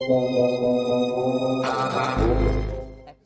तो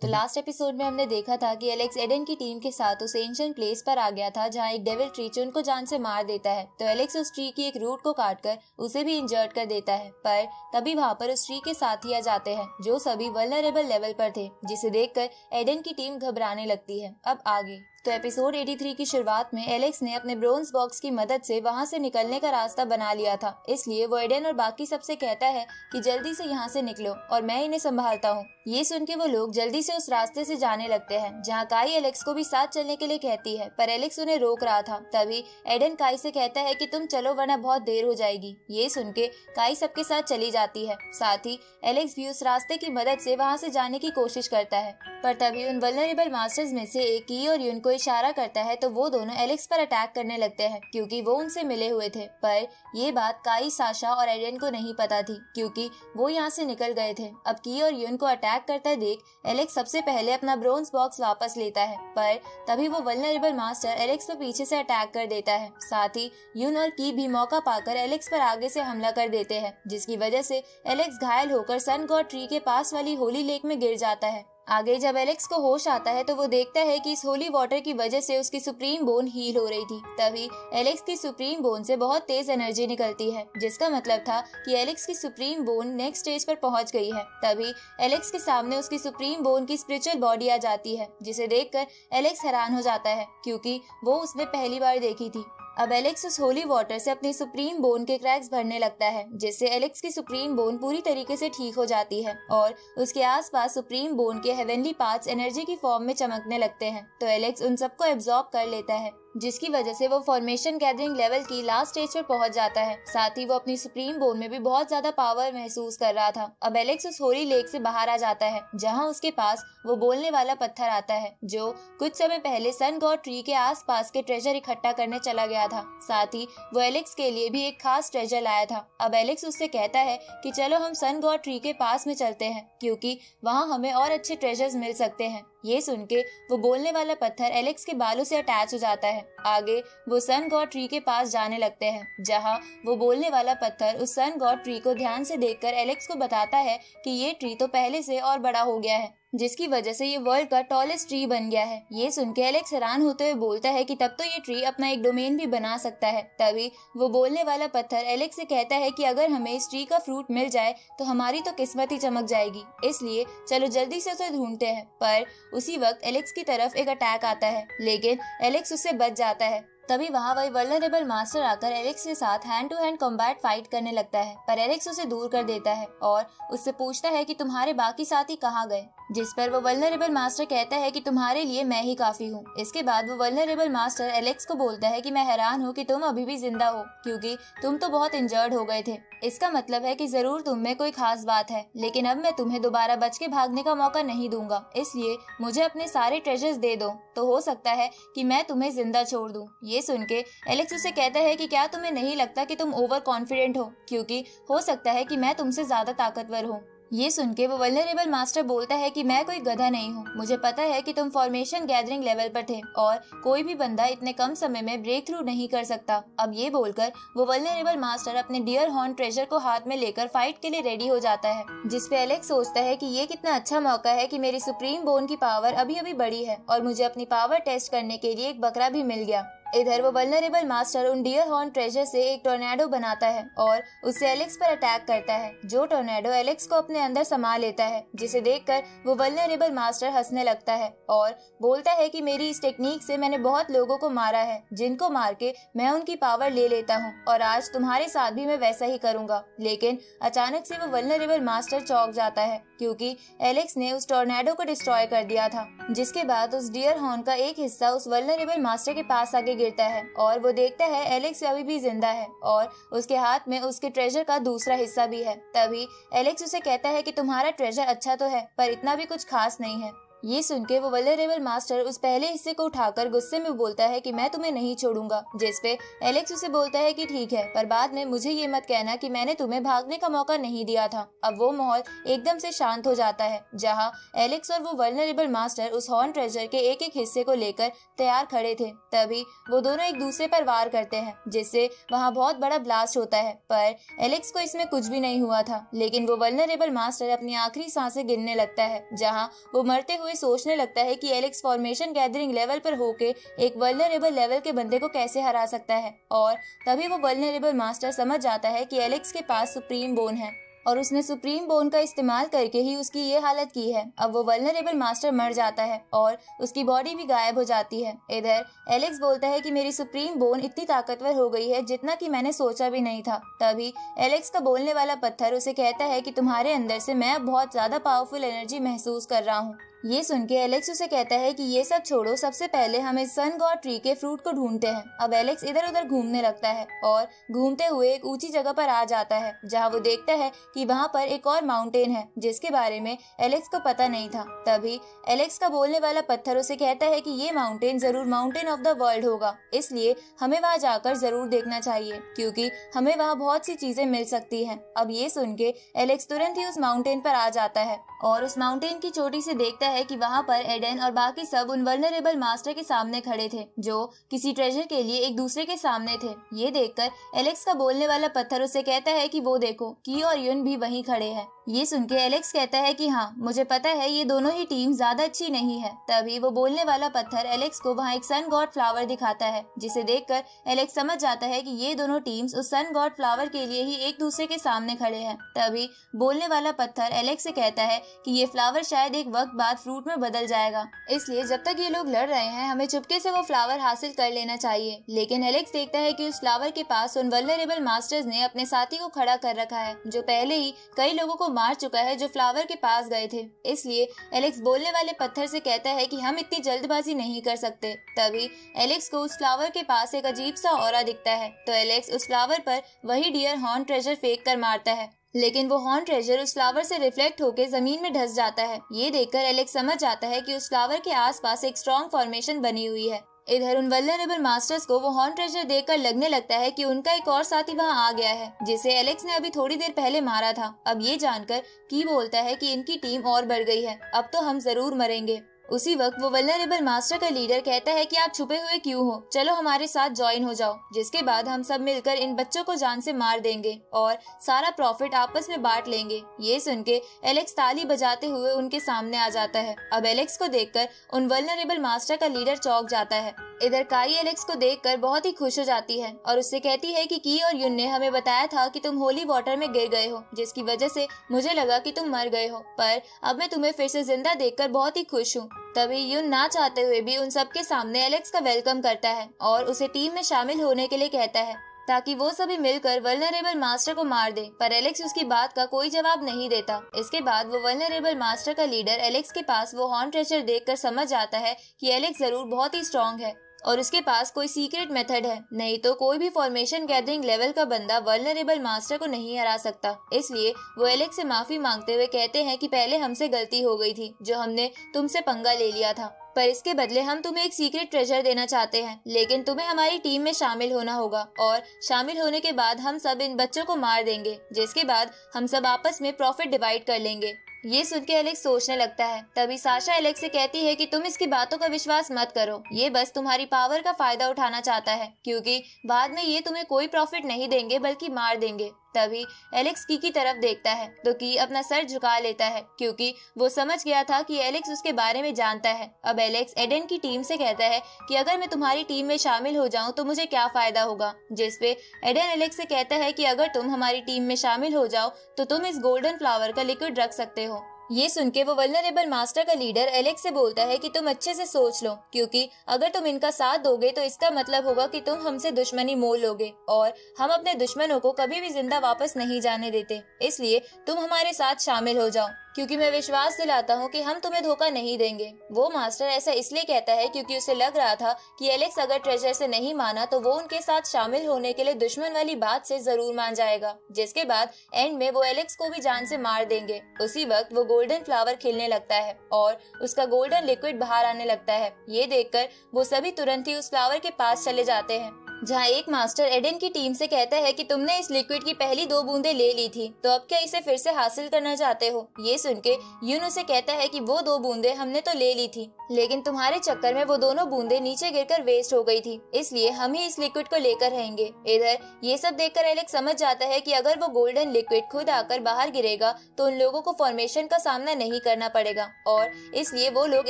last episode में हमने देखा था कि एलेक्स एडन की टीम के साथ उस एंशिएंट प्लेस पर आ गया था जहां एक डेविल ट्री उनको जान से मार देता है। तो एलेक्स उस ट्री की एक रूट को काटकर उसे भी इंजर्ड कर देता है, पर तभी वहां पर उस ट्री के साथी आ जाते हैं जो सभी वल्नरेबल लेवल पर थे, जिसे देखकर एडन की टीम घबराने लगती है। अब आगे तो एपिसोड 83 की शुरुआत में एलेक्स ने अपने ब्रोंज बॉक्स की मदद से वहां से निकलने का रास्ता बना लिया था, इसलिए वो एडन और बाकी सबसे कहता है कि जल्दी से यहाँ से निकलो और मैं इन्हें संभालता हूँ। ये सुन के वो लोग जल्दी से उस रास्ते से जाने लगते हैं जहाँ काई एलेक्स को भी साथ चलने के लिए कहती है, पर एलेक्स उन्हें रोक रहा था। तभी एडन काई से कहता है कि तुम चलो वरना बहुत देर हो जाएगी। ये सुन के काई सबके साथ चली जाती है। साथ ही एलेक्स भी उस रास्ते की मदद से वहाँ से जाने की कोशिश करता है, पर तभी उन वल्नरेबल मास्टर्स में से एक की और यून को इशारा करता है तो वो दोनों एलेक्स पर अटैक करने लगते हैं क्योंकि वो उनसे मिले हुए थे। पर ये बात काई, साशा और एडन को नहीं पता थी क्योंकि वो यहाँ से निकल गए थे। अब की और यून को अटैक करता देख एलेक्स सबसे पहले अपना ब्रोंज बॉक्स वापस लेता है, पर तभी वो वल्नरेबल मास्टर एलेक्स पर पीछे से अटैक कर देता है। साथ ही यून और की भी मौका पाकर एलेक्स पर आगे से हमला कर देते हैं, जिसकी वजह से एलेक्स घायल होकर सन गॉड ट्री के पास वाली होली लेक में गिर जाता है। आगे जब एलेक्स को होश आता है तो वो देखता है कि इस होली वाटर की वजह से उसकी सुप्रीम बोन हील हो रही थी। तभी एलेक्स की सुप्रीम बोन से बहुत तेज एनर्जी निकलती है, जिसका मतलब था कि एलेक्स की सुप्रीम बोन नेक्स्ट स्टेज पर पहुंच गई है। तभी एलेक्स के सामने उसकी सुप्रीम बोन की स्पिरिचुअल बॉडी आ जाती है, जिसे देखकर एलेक्स हैरान हो जाता है क्योंकि वो उसने पहली बार देखी थी। अब एलेक्स उस होली वाटर से अपनी सुप्रीम बोन के क्रैक्स भरने लगता है, जिससे एलेक्स की सुप्रीम बोन पूरी तरीके से ठीक हो जाती है और उसके आसपास सुप्रीम बोन के हेवनली पार्ट्स एनर्जी की फॉर्म में चमकने लगते हैं। तो एलेक्स उन सबको एब्जॉर्ब कर लेता है, जिसकी वजह से वो फॉर्मेशन गैदरिंग लेवल की लास्ट स्टेज पर पहुंच जाता है। साथ ही वो अपनी सुप्रीम बोन में भी बहुत ज्यादा पावर महसूस कर रहा था। अब एलेक्स उस होली लेक से बाहर आ जाता है जहां उसके पास वो बोलने वाला पत्थर आता है जो कुछ समय पहले सन गॉड ट्री के आसपास के ट्रेजर इकट्ठा करने चला गया था। साथ ही वो एलेक्स के लिए भी एक खास ट्रेजर लाया था। अब एलेक्स उससे कहता है कि चलो हम सन गॉड ट्री के पास में चलते हैं क्योंकि वहाँ हमें और अच्छे ट्रेजर्स मिल सकते हैं। ये सुन के वो बोलने वाला पत्थर एलेक्स के बालों से अटैच हो जाता है। आगे वो सन गॉड ट्री के पास जाने लगते हैं जहां वो बोलने वाला पत्थर उस सन गॉड ट्री को ध्यान से देखकर एलेक्स को बताता है कि ये ट्री तो पहले से और बड़ा हो गया है, जिसकी वजह से ये वर्ल्ड का टॉलेस्ट ट्री बन गया है। ये सुन के एलेक्स हैरान होते हुए बोलता है कि तब तो ये ट्री अपना एक डोमेन भी बना सकता है। तभी वो बोलने वाला पत्थर एलेक्स से कहता है कि अगर हमें इस ट्री का फ्रूट मिल जाए तो हमारी तो किस्मत ही चमक जाएगी, इसलिए चलो जल्दी से उसे ढूंढते हैं। पर उसी वक्त एलेक्स की तरफ एक अटैक आता है, लेकिन एलेक्स उससे बच जाता है। तभी वहाँ वही वल्नरेबल मास्टर आकर एलेक्स के साथ hand to hand combat fight करने लगता है, पर एलेक्स उसे दूर कर देता है और उससे पूछता है कि तुम्हारे बाकी साथी कहाँ गए, जिस पर वो वल्नरेबल मास्टर कहता है कि तुम्हारे लिए मैं ही काफी हूँ। इसके बाद वो वल्नरेबल मास्टर एलेक्स को बोलता है कि मैं हैरान हूँ कि तुम अभी भी जिंदा हो क्योंकि तुम तो बहुत इंजर्ड हो गए थे। इसका मतलब है कि जरूर तुम में कोई खास बात है, लेकिन अब मैं तुम्हें दोबारा बच के भागने का मौका नहीं दूंगा, इसलिए मुझे अपने सारे ट्रेजर्स दे दो तो हो सकता है कि मैं तुम्हें जिंदा छोड़ दूं। ये सुन के एलेक्स उसे कहता है कि क्या तुम्हें नहीं लगता कि तुम ओवर कॉन्फिडेंट हो, क्योंकि हो सकता है कि मैं तुमसे ज्यादा ताकतवर हूँ। ये सुन के वो वल्नरेबल मास्टर बोलता है कि मैं कोई गधा नहीं हूँ, मुझे पता है कि तुम फॉर्मेशन गैदरिंग लेवल पर थे और कोई भी बंदा इतने कम समय में ब्रेक थ्रू नहीं कर सकता। अब ये बोलकर वो वल्नरेबल मास्टर अपने डियर हॉर्न ट्रेजर को हाथ में लेकर फाइट के लिए रेडी हो जाता है, जिसपे एलेक्स सोचता है कि ये कितना अच्छा मौका है कि मेरी सुप्रीम बोन की पावर अभी अभी बढ़ी है और मुझे अपनी पावर टेस्ट करने के लिए एक बकरा भी मिल गया। इधर वो वल्नरेबल मास्टर उन डियर हॉर्न ट्रेजर से एक टोर्नेडो बनाता है और उससे एलेक्स पर अटैक करता है, जो टोर्नेडो एलेक्स को अपने अंदर समा लेता है, जिसे देखकर वो वल्नरेबल मास्टर हंसने लगता है और बोलता है कि मेरी इस टेक्निक से मैंने बहुत लोगों को मारा है, जिनको मार के मैं उनकी पावर ले लेता हूँ और आज तुम्हारे साथ भी मैं वैसा ही करूंगा। लेकिन अचानक से वो वल्नरेबल मास्टर चौंक जाता है क्योंकि एलेक्स ने उस टोर्नेडो को डिस्ट्रॉय कर दिया था, जिसके बाद उस डियर हॉर्न का एक हिस्सा उस वल्नरेबल मास्टर के पास आके गिरता है और वो देखता है एलेक्स अभी भी जिंदा है और उसके हाथ में उसके ट्रेजर का दूसरा हिस्सा भी है। तभी एलेक्स उसे कहता है कि तुम्हारा ट्रेजर अच्छा तो है पर इतना भी कुछ खास नहीं है। ये सुन के वो वल्नरेबल मास्टर उस पहले हिस्से को उठाकर गुस्से में बोलता है कि मैं तुम्हें नहीं छोड़ूंगा, जिसपे एलेक्स उसे बोलता है कि ठीक है, पर बाद में मुझे ये मत कहना कि मैंने तुम्हें भागने का मौका नहीं दिया था। अब वो माहौल एकदम से शांत हो जाता है, जहाँ एलेक्स और वो वल्नरेबल मास्टर उस हॉर्न ट्रेजर के एक एक हिस्से को लेकर तैयार खड़े थे। तभी वो दोनों एक दूसरे पर वार करते हैं, जिससे वहाँ बहुत बड़ा ब्लास्ट होता है, पर एलेक्स को इसमें कुछ भी नहीं हुआ था। लेकिन वो वल्नरेबल मास्टर अपनी आखिरी सांसें गिनने लगता है, जहाँ वो मरते हुए सोचने लगता है कि एलेक्स फॉर्मेशन गैदरिंग लेवल पर होके एक वल्नरेबल लेवल के बंदे को कैसे हरा सकता है। और तभी वो वल्नरेबल मास्टर समझ जाता है कि एलेक्स के पास सुप्रीम बोन है और उसने सुप्रीम बोन का इस्तेमाल करके ही उसकी ये हालत की है। अब वो वल्नरेबल मास्टर मर जाता है और उसकी बॉडी भी गायब हो जाती है। इधर एलेक्स बोलता है कि मेरी सुप्रीम बोन इतनी ताकतवर हो गई है जितना कि मैंने सोचा भी नहीं था। तभी एलेक्स का बोलने वाला पत्थर उसे कहता है कि तुम्हारे अंदर से मैं बहुत ज्यादा पावरफुल एनर्जी महसूस कर रहा हूँ। ये सुन के एलेक्स उसे कहता है कि ये सब छोड़ो, सबसे पहले हम इस सन गॉड ट्री के फ्रूट को ढूंढते हैं। अब एलेक्स इधर उधर घूमने लगता है और घूमते हुए एक ऊंची जगह पर आ जाता है, जहाँ वो देखता है कि वहाँ पर एक और माउंटेन है जिसके बारे में एलेक्स को पता नहीं था। तभी एलेक्स का बोलने वाला पत्थर उसे कहता है कि ये माउंटेन जरूर माउंटेन ऑफ द वर्ल्ड होगा, इसलिए हमें वहाँ जाकर जरूर देखना चाहिए क्योंकि हमें वहाँ बहुत सी चीजें मिल सकती हैं। अब ये सुन के एलेक्स तुरंत ही उस माउंटेन पर आ जाता है और उस माउंटेन की चोटी से देखता है कि वहाँ पर एडन और बाकी सब उन वल्नरेबल मास्टर के सामने खड़े थे, जो किसी ट्रेजर के लिए एक दूसरे के सामने थे। ये देखकर एलेक्स का बोलने वाला पत्थर उसे कहता है कि वो देखो, की और युन भी वहीं खड़े हैं। ये सुन के एलेक्स कहता है कि हाँ, मुझे पता है ये दोनों ही टीम ज्यादा अच्छी नहीं है। तभी वो बोलने वाला पत्थर एलेक्स को वहाँ एक सन गॉड फ्लावर दिखाता है, जिसे देखकर एलेक्स समझ जाता है कि ये दोनों टीम्स उस सन गॉड फ्लावर के लिए ही एक दूसरे के सामने खड़े हैं। तभी बोलने वाला पत्थर एलेक्स से कहता है कि ये फ्लावर शायद एक वक्त बाद फ्रूट में बदल जाएगा, इसलिए जब तक ये लोग लड़ रहे हैं हमें चुपके से वो फ्लावर हासिल कर लेना चाहिए। लेकिन एलेक्स देखता है कि उस फ्लावर के पास उन वल्नरेबल मास्टर्स ने अपने साथी को खड़ा कर रखा है, जो पहले ही कई लोगों को मार चुका है जो फ्लावर के पास गए थे। इसलिए एलेक्स बोलने वाले पत्थर से कहता है कि हम इतनी जल्दबाजी नहीं कर सकते। तभी एलेक्स को उस फ्लावर के पास एक अजीब सा ऑरा दिखता है, तो एलेक्स उस फ्लावर पर वही डियर हॉर्न ट्रेजर फेंक कर मारता है, लेकिन वो हॉर्न ट्रेजर उस फ्लावर से रिफ्लेक्ट होकर जमीन में धंस जाता है। ये देखकर एलेक्स समझ जाता है कि उस फ्लावर के आसपास एक स्ट्रॉन्ग फॉर्मेशन बनी हुई है। इधर उन वल्नरेबल मास्टर्स को वो हॉर्न ट्रेजर देखकर लगने लगता है कि उनका एक और साथी वहाँ आ गया है, जिसे एलेक्स ने अभी थोड़ी देर पहले मारा था। अब ये जानकर की बोलता है कि इनकी टीम और बढ़ गई है, अब तो हम जरूर मरेंगे। उसी वक्त वो वल्नरेबल मास्टर का लीडर कहता है कि आप छुपे हुए क्यों हो, चलो हमारे साथ ज्वाइन हो जाओ, जिसके बाद हम सब मिलकर इन बच्चों को जान से मार देंगे और सारा प्रॉफिट आपस में बांट लेंगे। ये सुन के एलेक्स ताली बजाते हुए उनके सामने आ जाता है। अब एलेक्स को देखकर उन वल्नरेबल मास्टर का लीडर चौंक जाता है। इधर काई एलेक्स को देखकर बहुत ही खुश हो जाती है और उससे कहती है कि की और युन ने हमें बताया था कि तुम होली वाटर में गिर गए हो, जिसकी वजह से मुझे लगा कि तुम मर गए हो, पर अब मैं तुम्हें फिर से जिंदा देखकर बहुत ही खुश हूँ। तभी युन ना चाहते हुए भी उन सबके सामने एलेक्स का वेलकम करता है और उसे टीम में शामिल होने के लिए कहता है, ताकि वो सभी मिलकर वल्नरेबल मास्टर को मार दे, पर एलेक्स उसकी बात का कोई जवाब नहीं देता। इसके बाद वो वल्नरेबल मास्टर का लीडर एलेक्स के पास वो हॉर्न ट्रेजर देखकर समझ जाता है कि एलेक्स जरूर बहुत ही स्ट्रॉन्ग है और उसके पास कोई सीक्रेट मेथड है, नहीं तो कोई भी फॉर्मेशन गैदरिंग लेवल का बंदा वल्नरेबल मास्टर को नहीं हरा सकता। इसलिए वो एलेक्स से माफी मांगते हुए कहते हैं कि पहले हमसे गलती हो गई थी, जो हमने तुमसे पंगा ले लिया था, पर इसके बदले हम तुम्हें एक सीक्रेट ट्रेजर देना चाहते हैं, लेकिन तुम्हें हमारी टीम में शामिल होना होगा और शामिल होने के बाद हम सब इन बच्चों को मार देंगे, जिसके बाद हम सब आपस में प्रॉफिट डिवाइड कर लेंगे। ये सुन के एलेक्स सोचने लगता है। तभी साशा एलेक्स से कहती है कि तुम इसकी बातों का विश्वास मत करो, ये बस तुम्हारी पावर का फायदा उठाना चाहता है, क्योंकि बाद में ये तुम्हें कोई प्रॉफिट नहीं देंगे बल्कि मार देंगे। तभी एलेक्स की तरफ देखता है तो की अपना सर झुका लेता है, क्योंकि वो समझ गया था कि एलेक्स उसके बारे में जानता है। अब एलेक्स एडन की टीम से कहता है कि अगर मैं तुम्हारी टीम में शामिल हो जाऊं तो मुझे क्या फायदा होगा, जिसपे एडन एलेक्स से कहता है कि अगर तुम हमारी टीम में शामिल हो जाओ तो तुम इस गोल्डन फ्लावर का लिक्विड रख सकते हो। ये सुन के वो वल्नरेबल मास्टर का लीडर एलेक्स से बोलता है कि तुम अच्छे से सोच लो, क्योंकि अगर तुम इनका साथ दोगे तो इसका मतलब होगा कि तुम हमसे दुश्मनी मोल लोगे और हम अपने दुश्मनों को कभी भी जिंदा वापस नहीं जाने देते, इसलिए तुम हमारे साथ शामिल हो जाओ। क्योंकि मैं विश्वास दिलाता हूँ कि हम तुम्हें धोखा नहीं देंगे। वो मास्टर ऐसा इसलिए कहता है क्योंकि उसे लग रहा था कि एलेक्स अगर ट्रेजर से नहीं माना तो वो उनके साथ शामिल होने के लिए दुश्मन वाली बात से जरूर मान जाएगा, जिसके बाद एंड में वो एलेक्स को भी जान से मार देंगे। उसी वक्त वो गोल्डन फ्लावर खिलने लगता है और उसका गोल्डन लिक्विड बाहर आने लगता है। ये देखकर वो सभी तुरंत ही उस फ्लावर के पास चले जाते हैं, जहाँ एक मास्टर एडन की टीम से कहता है कि तुमने इस लिक्विड की पहली 2 बूंदें ले ली थी, तो अब क्या इसे फिर से हासिल करना चाहते हो? ये सुन के यून उसे कहता है कि वो 2 बूंदें हमने तो ले ली थी, लेकिन तुम्हारे चक्कर में वो दोनों बूंदें नीचे गिरकर वेस्ट हो गई थी, इसलिए हम ही इस लिक्विड को लेकर रहेंगे। इधर ये सब देखकर एलेक्स समझ जाता है कि अगर वो गोल्डन लिक्विड खुद आकर बाहर गिरेगा तो उन लोगों को फॉर्मेशन का सामना नहीं करना पड़ेगा, और इसलिए वो लोग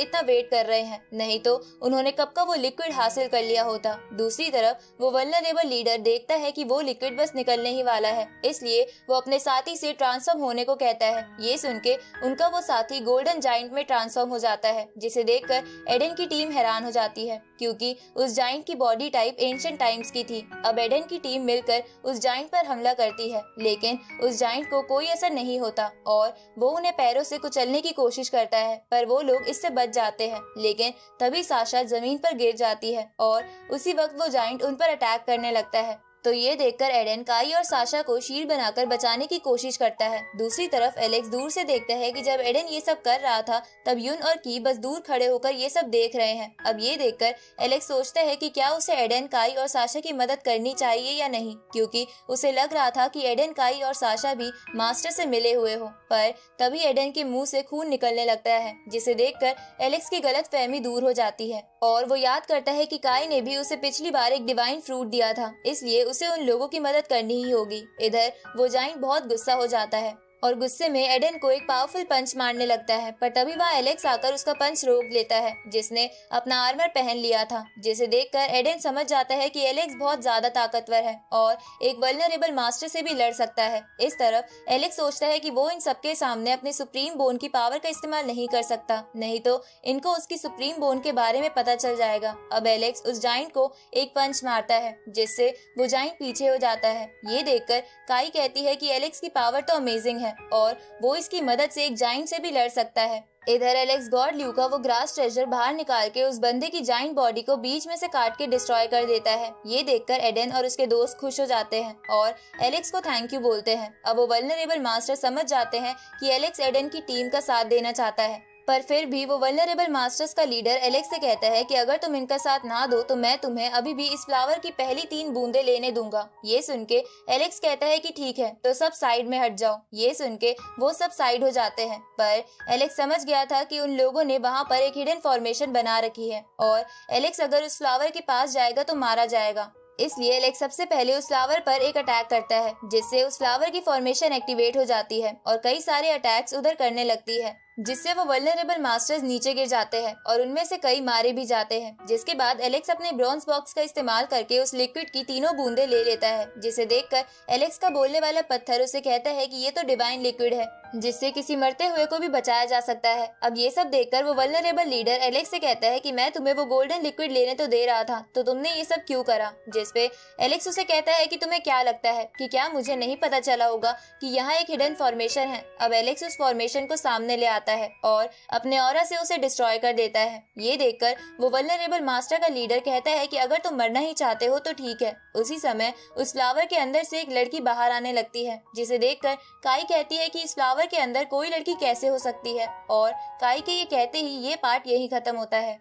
इतना वेट कर रहे हैं, नहीं तो उन्होंने कब का वो लिक्विड हासिल कर लिया होता। दूसरी तरफ वो वल्नरेबल लीडर देखता है कि वो लिक्विड बस निकलने ही वाला है, इसलिए वो अपने साथी से ट्रांसफॉर्म होने को कहता है। ये सुन के उनका वो साथी गोल्डन जाइंट में ट्रांसफॉर्म हो जाता है, जिसे देखकर एडन की टीम हैरान हो जाती है क्योंकि उस जाइंट की बॉडी टाइप एंशिएंट टाइम्स की थी। अब एडन की टीम मिलकर उस जाइंट पर हमला करती है, लेकिन उस जाइंट को कोई असर नहीं होता और वो उन्हें पैरों से कुचलने की कोशिश करता है, पर वो लोग इससे बच जाते हैं। लेकिन तभी साशा जमीन पर गिर जाती है और उसी वक्त वो जाइंट उन पर अटैक करने लगता है। तो ये देखकर एडन काई और साशा को शील्ड बनाकर बचाने की कोशिश करता है। दूसरी तरफ एलेक्स दूर से देखता है कि जब एडन ये सब कर रहा था तब यून और की बस दूर खड़े होकर ये सब देख रहे हैं। अब ये देखकर एलेक्स सोचता है कि क्या उसे एडन, काई और साशा की मदद करनी चाहिए या नहीं, क्योंकि उसे लग रहा था कि एडन, काई और साशा भी मास्टर से मिले हुए हो। पर तभी एडन के मुंह से खून निकलने लगता है, जिसे देखकर एलेक्स की गलतफहमी दूर हो जाती है और वो याद करता है कि काई ने भी उसे पिछली बार एक डिवाइन फ्रूट दिया था, इसलिए उसे उन लोगों की मदद करनी ही होगी। इधर वो जाइंट बहुत गुस्सा हो जाता है और गुस्से में एडन को एक पावरफुल पंच मारने लगता है, पर तभी वहाँ एलेक्स आकर उसका पंच रोक लेता है, जिसने अपना आर्मर पहन लिया था। जिसे देखकर एडन समझ जाता है कि एलेक्स बहुत ज्यादा ताकतवर है और एक वल्नरेबल मास्टर से भी लड़ सकता है। इस तरफ एलेक्स सोचता है कि वो इन सबके सामने अपने सुप्रीम बोन की पावर का इस्तेमाल नहीं कर सकता, नहीं तो इनको उसकी सुप्रीम बोन के बारे में पता चल जाएगा। अब एलेक्स उस जाइंट को एक पंच मारता है, जिससे वो जाइंट पीछे हो जाता है। ये देखकर काई कहती है कि एलेक्स की पावर तो अमेजिंग है और वो इसकी मदद से एक जाइंट से भी लड़ सकता है। इधर एलेक्स गॉड ल्यू का वो ग्रास ट्रेजर बाहर निकाल के उस बंदे की जाइंट बॉडी को बीच में से काट के डिस्ट्रॉय कर देता है। ये देखकर एडन और उसके दोस्त खुश हो जाते हैं और एलेक्स को थैंक यू बोलते हैं। अब वो वल्नरेबल मास्टर समझ जाते हैं कि एलेक्स एडन की टीम का साथ देना चाहता है, पर फिर भी वो वल्नरेबल मास्टर्स का लीडर एलेक्स से कहता है कि अगर तुम इनका साथ ना दो तो मैं तुम्हें अभी भी इस फ्लावर की पहली 3 बूंदें लेने दूंगा। ये सुन के एलेक्स कहता है कि ठीक है, तो सब साइड में हट जाओ। ये सुन के वो सब साइड हो जाते हैं, पर एलेक्स समझ गया था कि उन लोगों ने वहाँ पर एक हिडन फॉर्मेशन बना रखी है और एलेक्स अगर उस फ्लावर के पास जाएगा तो मारा जाएगा। इसलिए एलेक्स सबसे पहले उस फ्लावर पर एक अटैक करता है, जिससे उस फ्लावर की फॉर्मेशन एक्टिवेट हो जाती है और कई सारे अटैक्स उधर करने लगती है, जिससे वो वल्नरेबल मास्टर्स नीचे गिर जाते हैं और उनमें से कई मारे भी जाते हैं। जिसके बाद एलेक्स अपने ब्रॉन्ज बॉक्स का इस्तेमाल करके उस लिक्विड की 3 बूंदें ले लेता है, जिसे देखकर एलेक्स का बोलने वाला पत्थर उसे कहता है कि ये तो डिवाइन लिक्विड है, जिससे किसी मरते हुए को भी बचाया जा सकता है। अब ये सब देखकर वो वल्नरेबल लीडर एलेक्स से कहता है कि मैं तुम्हें वो गोल्डन लिक्विड लेने तो दे रहा था, तो तुमने ये सब क्यों करा? जिसपे एलेक्स उसे कहता है कि तुम्हें क्या लगता है कि क्या मुझे नहीं पता चला होगा कि यहाँ एक हिडन फॉर्मेशन है। अब एलेक्स उस फॉर्मेशन को सामने ले आता है और अपने ऑरा से उसे डिस्ट्रॉय कर देता है। ये देखकर वो वल्नरेबल मास्टर का लीडर कहता है कि अगर तुम मरना ही चाहते हो तो ठीक है। उसी समय उस फ्लावर के अंदर से एक लड़की बाहर आने लगती है, जिसे देखकर काई कहती है कि इस फ्लावर के अंदर कोई लड़की कैसे हो सकती है, और काई के ये कहते ही ये पार्ट यही खत्म होता है।